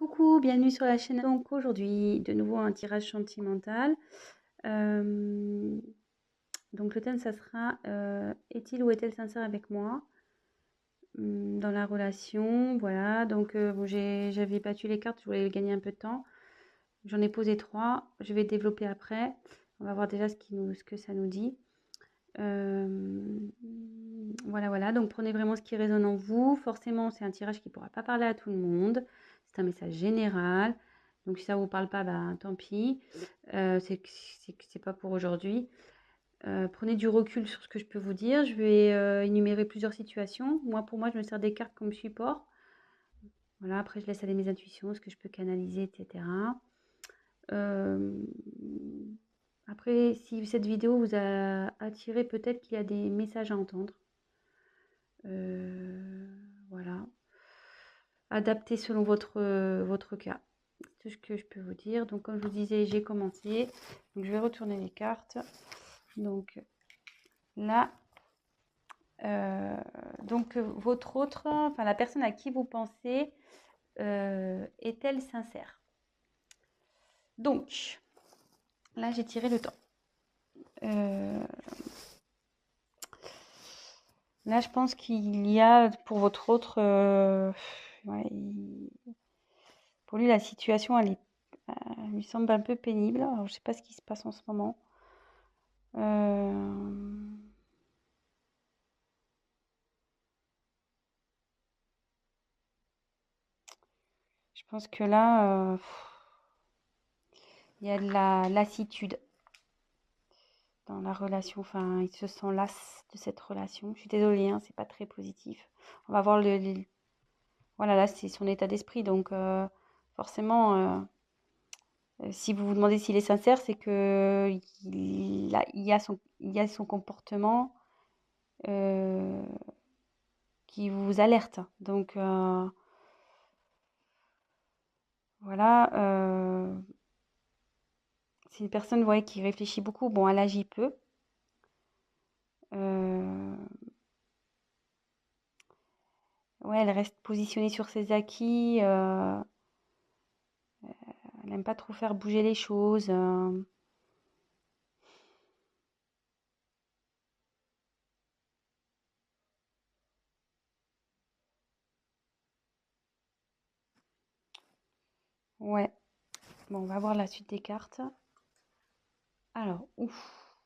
Coucou, bienvenue sur la chaîne. Donc aujourd'hui, de nouveau un tirage sentimental. Euh, donc le thème, ça sera est-il ou est-elle sincère avec moi dans la relation? Voilà, donc bon, j'avais battu les cartes, je voulais gagner un peu de temps. J'en ai posé 3, je vais développer après. On va voir déjà ce que ça nous dit. Voilà, donc prenez vraiment ce qui résonne en vous. Forcément, c'est un tirage qui ne pourra pas parler à tout le monde. C'est un message général. Donc si ça ne vous parle pas, bah, tant pis. C'est pas pour aujourd'hui. Prenez du recul sur ce que je peux vous dire. Je vais énumérer plusieurs situations. Pour moi, je me sers des cartes comme support. Voilà, après, je laisse aller mes intuitions, ce que je peux canaliser, etc. Après, si cette vidéo vous a attiré, peut-être qu'il y a des messages à entendre. Voilà. Adapté selon votre cas. C'est tout ce que je peux vous dire. Donc, comme je vous disais, j'ai commencé. Donc, je vais retourner les cartes. Donc, là, votre autre, enfin, la personne à qui vous pensez, est-elle sincère? Donc, là, j'ai tiré le temps. Là, je pense qu'il y a pour votre autre, ouais, pour lui, la situation, elle lui semble un peu pénible. Alors, je sais pas ce qui se passe en ce moment. Je pense que là, il y a de la lassitude dans la relation. Enfin, il se sent las de cette relation. Je suis désolée, hein, c'est pas très positif. On va voir voilà, là, c'est son état d'esprit. Donc, forcément, si vous vous demandez s'il est sincère, c'est que il y a son comportement qui vous alerte. Donc, voilà. C'est une personne, vous voyez, qui réfléchit beaucoup. Bon, elle agit peu. Euh, ouais, elle reste positionnée sur ses acquis. Elle n'aime pas trop faire bouger les choses. Ouais. Bon, on va voir la suite des cartes. Alors, ouf.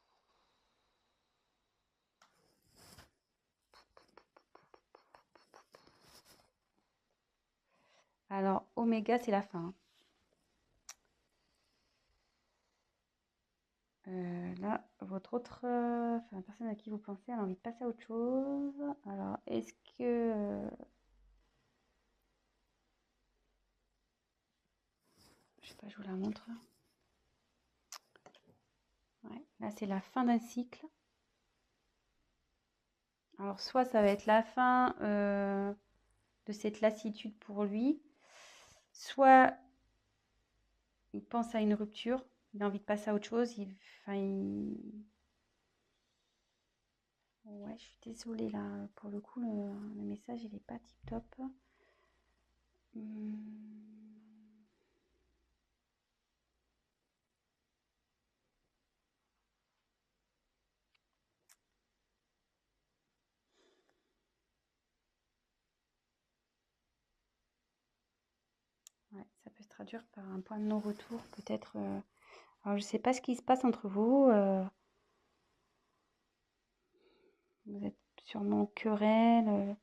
Alors, Oméga, c'est la fin. Là, votre autre, enfin, la personne à qui vous pensez, elle a envie de passer à autre chose. Alors, est-ce que... je sais pas, je vous la montre. Ouais, là, c'est la fin d'un cycle. Alors, soit ça va être la fin de cette lassitude pour lui, soit il pense à une rupture, il a envie de passer à autre chose. Ouais, je suis désolée là, pour le coup, le message, il est pas tip top. Ouais, ça peut se traduire par un point de non-retour, peut-être. Alors, je sais pas ce qui se passe entre vous. Vous êtes sûrement en querelle,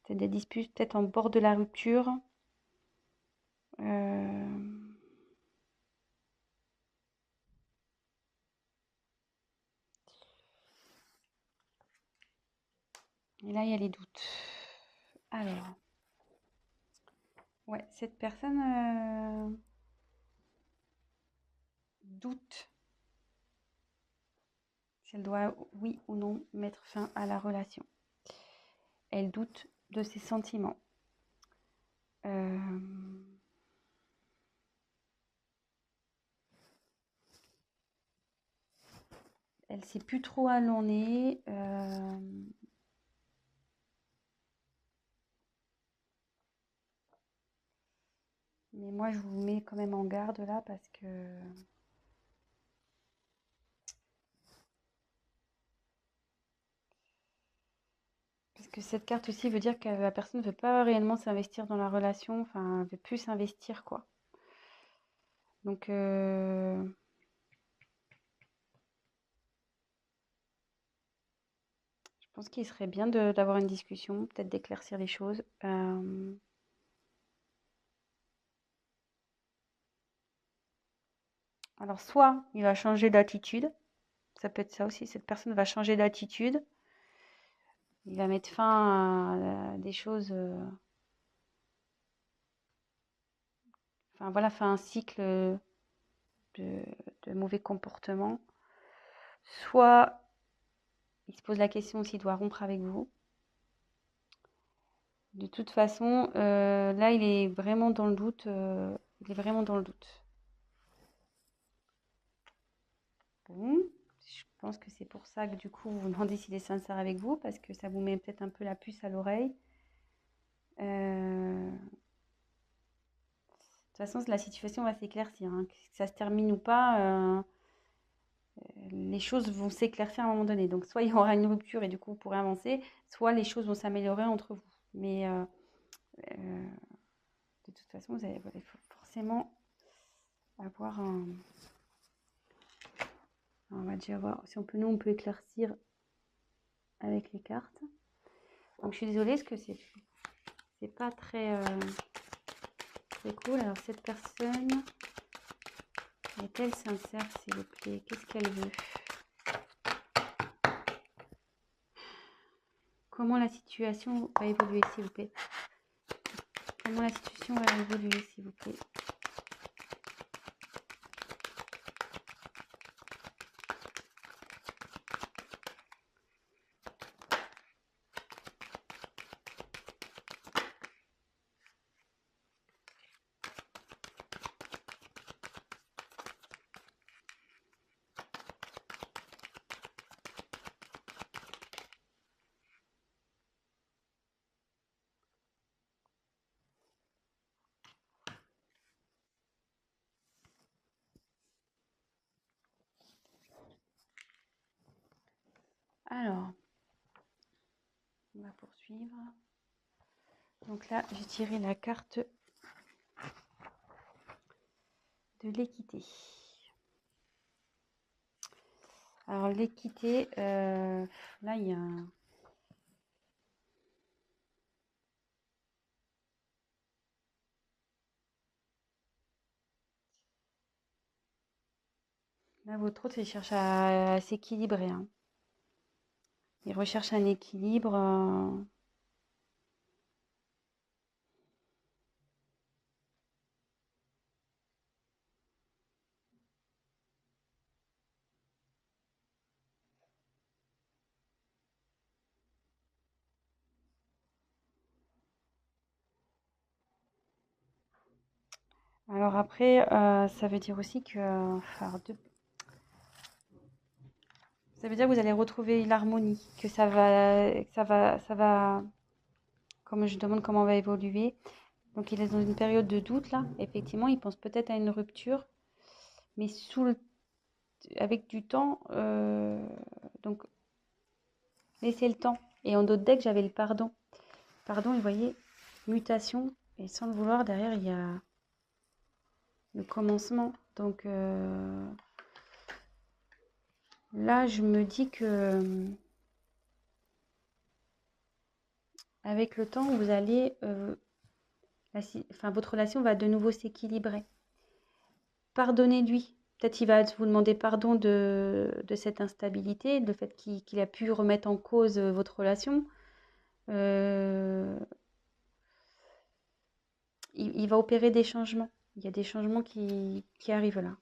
peut-être des disputes, peut-être en bord de la rupture. Et là, il y a les doutes. Alors, ouais, cette personne doute si elle doit, oui ou non, mettre fin à la relation. Elle doute de ses sentiments. Elle sait plus trop où elle en est. Mais moi, je vous mets quand même en garde là parce que cette carte aussi veut dire que la personne ne veut pas réellement s'investir dans la relation, enfin, elle veut plus s'investir, quoi. Donc, je pense qu'il serait bien d'avoir une discussion, peut-être d'éclaircir les choses. Alors, soit il va changer d'attitude, ça peut être ça aussi, cette personne va changer d'attitude, il va mettre fin à des choses, enfin voilà, faire un cycle de, de mauvais comportements. Soit il se pose la question s'il doit rompre avec vous. De toute façon, là, il est vraiment dans le doute. Il est vraiment dans le doute. Bon, je pense que c'est pour ça que du coup, vous vous demandez s'il est sincère avec vous, parce que ça vous met peut-être un peu la puce à l'oreille. De toute façon, la situation va s'éclaircir, hein. Que ça se termine ou pas, les choses vont s'éclaircir à un moment donné. Donc, soit il y aura une rupture et du coup, vous pourrez avancer, soit les choses vont s'améliorer entre vous. Mais euh, de toute façon, voilà, il faut forcément avoir un... On va déjà voir si on peut éclaircir avec les cartes. Donc je suis désolée parce que c'est pas très cool. Alors cette personne est-elle sincère, s'il vous plaît? Qu'est-ce qu'elle veut? Comment la situation va évoluer, s'il vous plaît? Comment la situation va évoluer, s'il vous plaît? Alors, on va poursuivre. Donc là, j'ai tiré la carte de l'équité. Alors l'équité, là il y a là votre autre il cherche à s'équilibrer, hein. Il recherche un équilibre. Alors après, ça veut dire aussi que, ça veut dire que vous allez retrouver l'harmonie, que ça va, comme je demande comment on va évoluer. Donc il est dans une période de doute là. Effectivement, il pense peut-être à une rupture, mais avec du temps. Donc laissez le temps. Et en d'autres decks, j'avais le pardon. Pardon, et vous voyez, mutation. Et sans le vouloir, derrière, il y a le commencement. Donc là, je me dis que avec le temps, vous allez, votre relation va de nouveau s'équilibrer. Pardonnez-lui. Peut-être il va vous demander pardon de cette instabilité, le fait qu'il a pu remettre en cause votre relation. Il va opérer des changements. Il y a des changements qui arrivent là.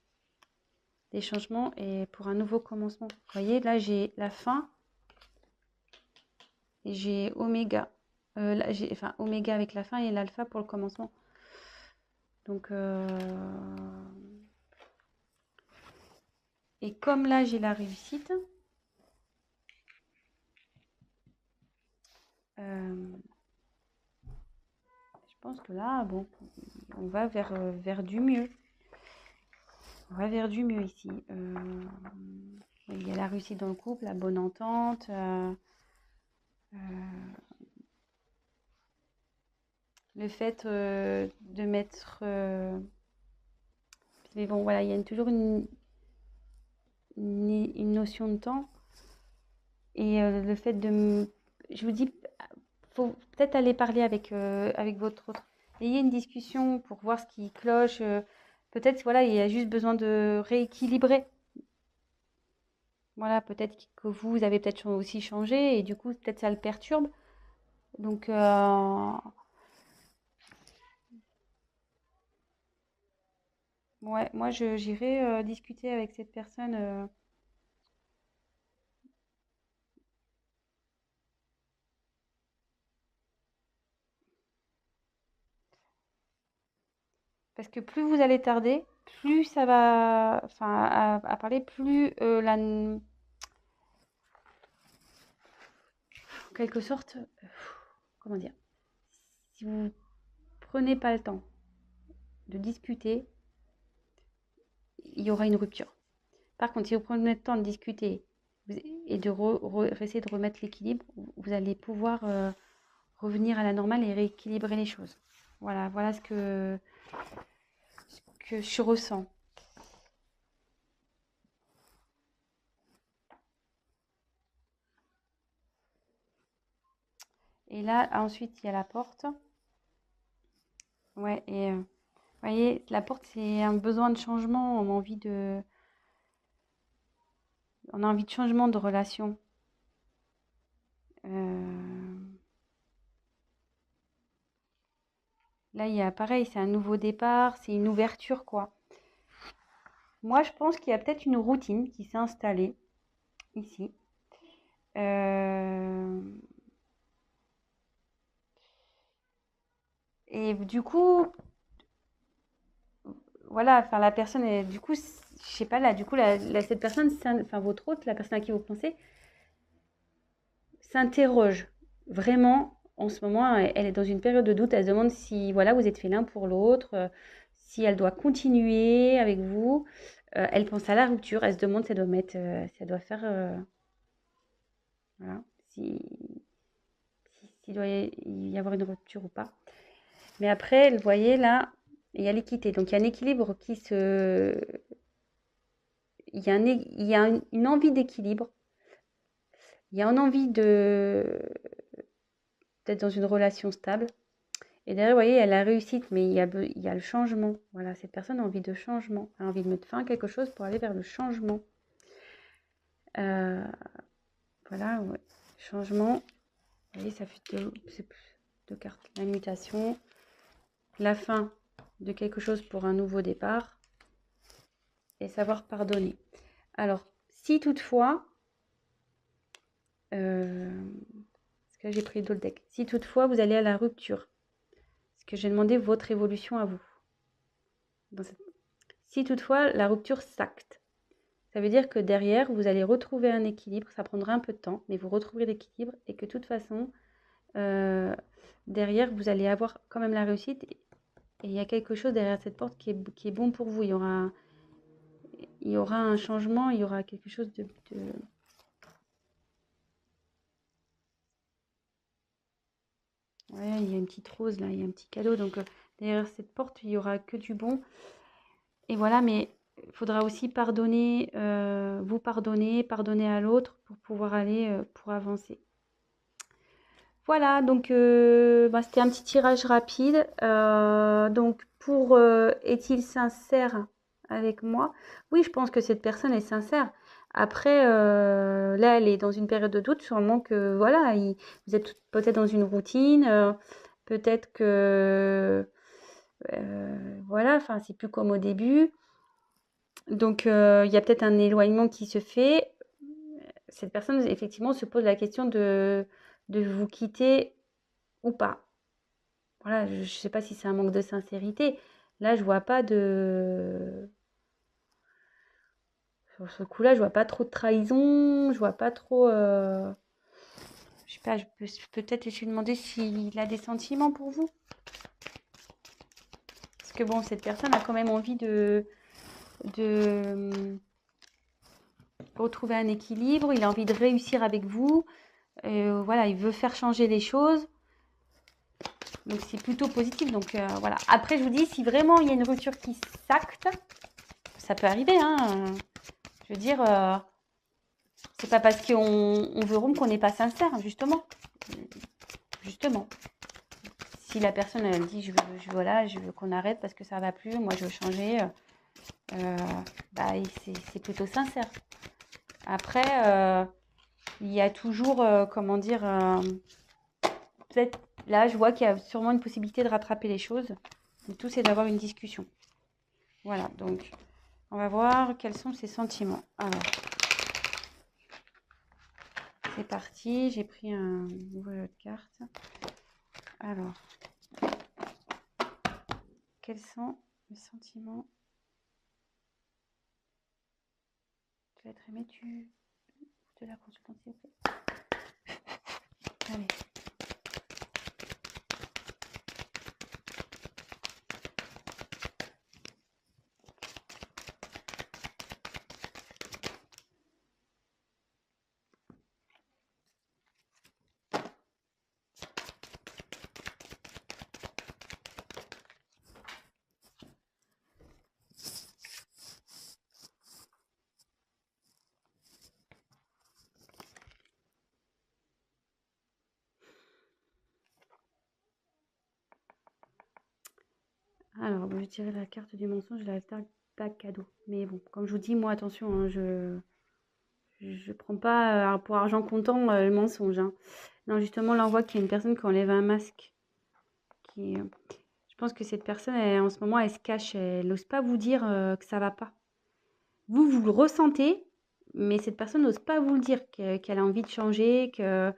Des changements et pour un nouveau commencement. Vous voyez, là, j'ai la fin et j'ai oméga. Là, enfin, oméga avec la fin et l'alpha pour le commencement. Donc, et comme là, j'ai la réussite, je pense que là, bon, on va vers du mieux. On va vers du mieux ici. Il y a la réussite dans le couple, la bonne entente. Le fait de mettre... mais bon, voilà, il y a toujours une notion de temps. Et le fait de... Je vous dis, faut peut-être aller parler avec votre autre. Ayez une discussion pour voir ce qui cloche. Peut-être, voilà, il y a juste besoin de rééquilibrer. Voilà, peut-être que vous avez peut-être aussi changé et du coup, peut-être ça le perturbe. Donc, ouais, moi, j'irai discuter avec cette personne. Parce que plus vous allez tarder, plus ça va, enfin, à parler, plus en quelque sorte, comment dire, si vous prenez pas le temps de discuter, il y aura une rupture. Par contre, si vous prenez le temps de discuter et de essayer de remettre l'équilibre, vous allez pouvoir revenir à la normale et rééquilibrer les choses. Voilà ce que je ressens. Et là, ensuite, il y a la porte. Ouais, et vous voyez, la porte, c'est un besoin de changement. On a envie de changement de relation. Là, il y a pareil, c'est un nouveau départ, c'est une ouverture, quoi. Moi, je pense qu'il y a peut-être une routine qui s'est installée ici. Euh, Et du coup, voilà, enfin la personne est, du coup, je sais pas là, du coup, cette personne, enfin votre hôte, la personne à qui vous pensez, s'interroge vraiment en ce moment. Elle est dans une période de doute. Elle se demande si, voilà, vous êtes fait l'un pour l'autre, si elle doit continuer avec vous. Elle pense à la rupture. Elle se demande si elle doit mettre, si elle doit faire, voilà, s'il doit y avoir une rupture ou pas. Mais après, vous voyez là, il y a l'équité. Donc il y a un équilibre qui se, il y a une envie d'équilibre. Il y a une envie d'être dans une relation stable. Et derrière, vous voyez, il y a la réussite, mais il y a le changement. Voilà, cette personne a envie de changement, a envie de mettre fin à quelque chose pour aller vers le changement. Euh, voilà, ouais. Changement. Vous voyez, ça fait deux cartes. La mutation, la fin de quelque chose pour un nouveau départ et savoir pardonner. Alors, si toutefois, parce que j'ai pris d'autres decks, si toutefois vous allez à la rupture, parce que j'ai demandé votre évolution à vous. Si toutefois la rupture s'acte, ça veut dire que derrière, vous allez retrouver un équilibre. Ça prendra un peu de temps, mais vous retrouverez l'équilibre et que de toute façon, derrière, vous allez avoir quand même la réussite. Et il y a quelque chose derrière cette porte qui est bon pour vous. Il y aura un changement, il y aura quelque chose de... Ouais, il y a une petite rose là, il y a un petit cadeau. Donc derrière cette porte, il y aura que du bon. Et voilà, mais il faudra aussi pardonner, vous pardonner à l'autre pour pouvoir aller, pour avancer. Voilà, donc c'était un petit tirage rapide. Donc pour est-il sincère avec moi? Oui, je pense que cette personne est sincère. Après, là, elle est dans une période de doute, sûrement que voilà, vous êtes peut-être dans une routine, peut-être que voilà, enfin, c'est plus comme au début. Donc, il y a peut-être un éloignement qui se fait. Cette personne, effectivement, se pose la question de vous quitter ou pas. Voilà, je ne sais pas si c'est un manque de sincérité. Là, je vois pas de... Sur ce coup-là, je vois pas trop de trahison, je vois pas trop... Je sais pas, je peux peut-être essayer de demander s'il a des sentiments pour vous. que bon, cette personne a quand même envie de retrouver un équilibre, il a envie de réussir avec vous. Voilà, il veut faire changer les choses. Donc, c'est plutôt positif. Donc, voilà. Après, je vous dis, si vraiment il y a une rupture qui s'acte, ça peut arriver, hein. Je veux dire, c'est pas parce qu'on veut rompre qu'on n'est pas sincère, justement. Justement. Si la personne, elle dit, voilà, je veux qu'on arrête parce que ça va plus, moi, je veux changer, bah, c'est plutôt sincère. Après, il y a toujours, comment dire, peut-être, là, je vois qu'il y a sûrement une possibilité de rattraper les choses. Le tout, c'est d'avoir une discussion. Voilà, donc, on va voir quels sont ses sentiments. Alors, c'est parti, j'ai pris un nouveau jeu de cartes. Alors, quels sont les sentiments? Tu vas être aimé, de la consultante, s'il vous plaît. Allez. Alors, je dirais la carte du mensonge, la carte pas cadeau. Mais bon, comme je vous dis, moi, attention, hein, je prends pas pour argent comptant le mensonge. Hein. Non, justement, là, on voit qu'il y a une personne qui enlève un masque. Je pense que cette personne, en ce moment, elle se cache. Elle n'ose pas vous dire que ça va pas. Vous le ressentez, mais cette personne n'ose pas vous le dire, qu'elle a envie de changer, qu'elle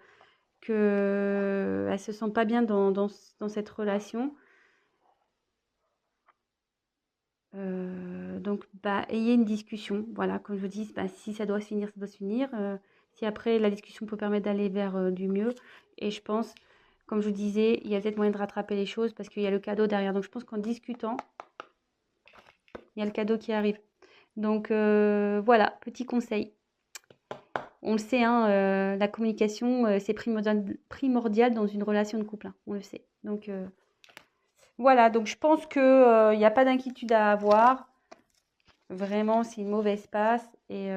ne se sent pas bien dans cette relation. Donc, bah, ayez une discussion. Voilà, comme je vous dis, bah, si ça doit se finir, ça doit se finir. Si après, la discussion peut permettre d'aller vers du mieux. Et je pense, comme je vous disais, il y a peut-être moyen de rattraper les choses parce qu'il y a le cadeau derrière. Donc, je pense qu'en discutant, il y a le cadeau qui arrive. Donc, voilà, petit conseil. On le sait, hein, la communication, c'est primordial dans une relation de couple. Hein, on le sait. Donc, voilà, donc je pense qu'il n'y a pas d'inquiétude à avoir. Vraiment, c'est une mauvaise passe et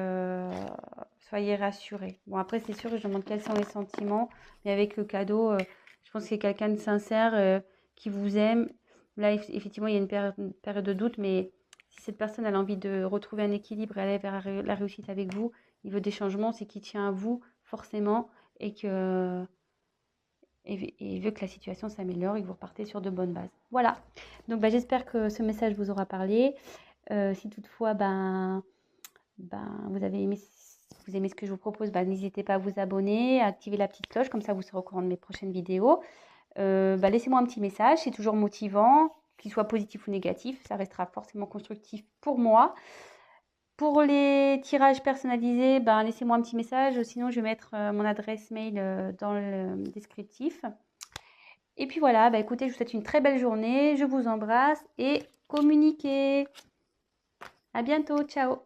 soyez rassurés. Bon, après, c'est sûr que je demande quels sont les sentiments, mais avec le cadeau, je pense que c'est quelqu'un de sincère qui vous aime. Là, effectivement, il y a une période de doute, mais si cette personne a envie de retrouver un équilibre et aller vers la réussite avec vous, il veut des changements, c'est qu'il tient à vous forcément et et veut que la situation s'améliore et que vous repartez sur de bonnes bases. Voilà. Donc, bah, j'espère que ce message vous aura parlé. Si toutefois, vous aimez ce que je vous propose, n'hésitez pas à vous abonner, à activer la petite cloche, comme ça vous serez au courant de mes prochaines vidéos. Laissez-moi un petit message, c'est toujours motivant, qu'il soit positif ou négatif, ça restera forcément constructif pour moi. Pour les tirages personnalisés, laissez-moi un petit message, sinon je vais mettre mon adresse mail dans le descriptif. Et puis voilà, écoutez, je vous souhaite une très belle journée, je vous embrasse et communiquez. À bientôt, ciao.